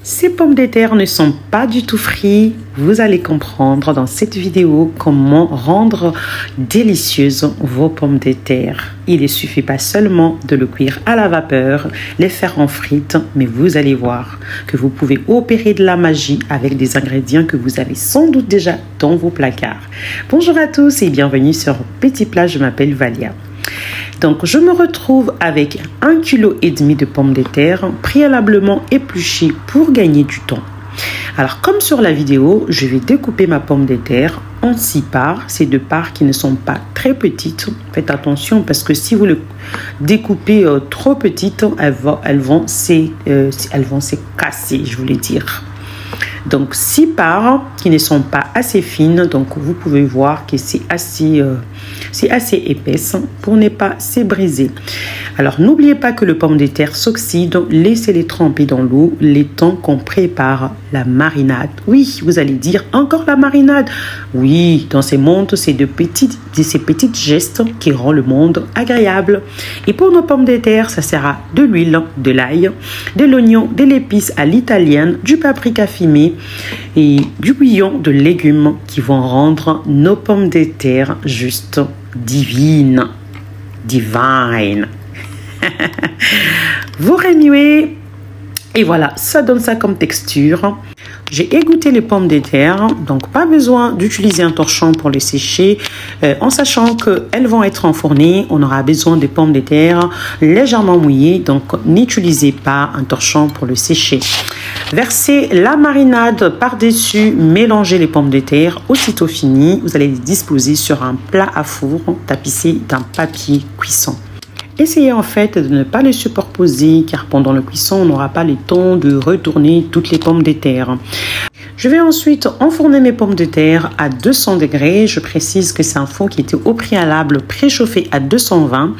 Ces pommes de terre ne sont pas du tout frites. Vous allez comprendre dans cette vidéo comment rendre délicieuses vos pommes de terre. Il ne suffit pas seulement de le cuire à la vapeur, les faire en frites, mais vous allez voir que vous pouvez opérer de la magie avec des ingrédients que vous avez sans doute déjà dans vos placards. Bonjour à tous et bienvenue sur Petit Plat, je m'appelle Valia. Donc, je me retrouve avec 1,5 kg de pommes de terre préalablement épluchées pour gagner du temps. Alors, comme sur la vidéo, je vais découper ma pomme de terre en 6 parts. Ces 2 parts qui ne sont pas très petites. Faites attention parce que si vous le découpez trop petites, elles vont se casser, je voulais dire. Donc 6 parts qui ne sont pas assez fines, donc vous pouvez voir que c'est assez épaisse pour ne pas se briser. Alors n'oubliez pas que le pomme de terre s'oxyde, laissez-les tremper dans l'eau le temps qu'on prépare la marinade. Oui, vous allez dire encore la marinade. Oui, dans ces mondes, c'est ces petits gestes qui rendent le monde agréable. Et pour nos pommes de terre, ça sera de l'huile, de l'ail, de l'oignon, de l'épice à l'italienne, du paprika fumé et du bouillon de légumes qui vont rendre nos pommes de terre juste divines. Divine. Vous remuez et voilà, ça donne ça comme texture. J'ai égoutter les pommes de terre, donc pas besoin d'utiliser un torchon pour les sécher. En sachant qu'elles vont être enfournées, on aura besoin des pommes de terre légèrement mouillées, donc n'utilisez pas un torchon pour le sécher. Versez la marinade par-dessus, mélangez les pommes de terre. Aussitôt fini, vous allez les disposer sur un plat à four tapissé d'un papier cuisson. Essayez en fait de ne pas les superposer car pendant le cuisson, on n'aura pas le temps de retourner toutes les pommes de terre. Je vais ensuite enfourner mes pommes de terre à 200 degrés. Je précise que c'est un four qui était au préalable préchauffé à 220.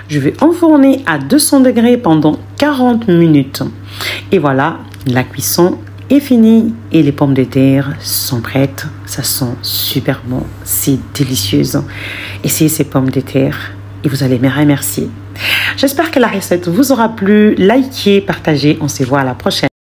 Je vais enfourner à 200 degrés pendant 40 minutes. Et voilà, la cuisson est finie et les pommes de terre sont prêtes. Ça sent super bon, c'est délicieuse. Essayez ces pommes de terre et vous allez me remercier. J'espère que la recette vous aura plu. Likez, partagez. On se voit à la prochaine.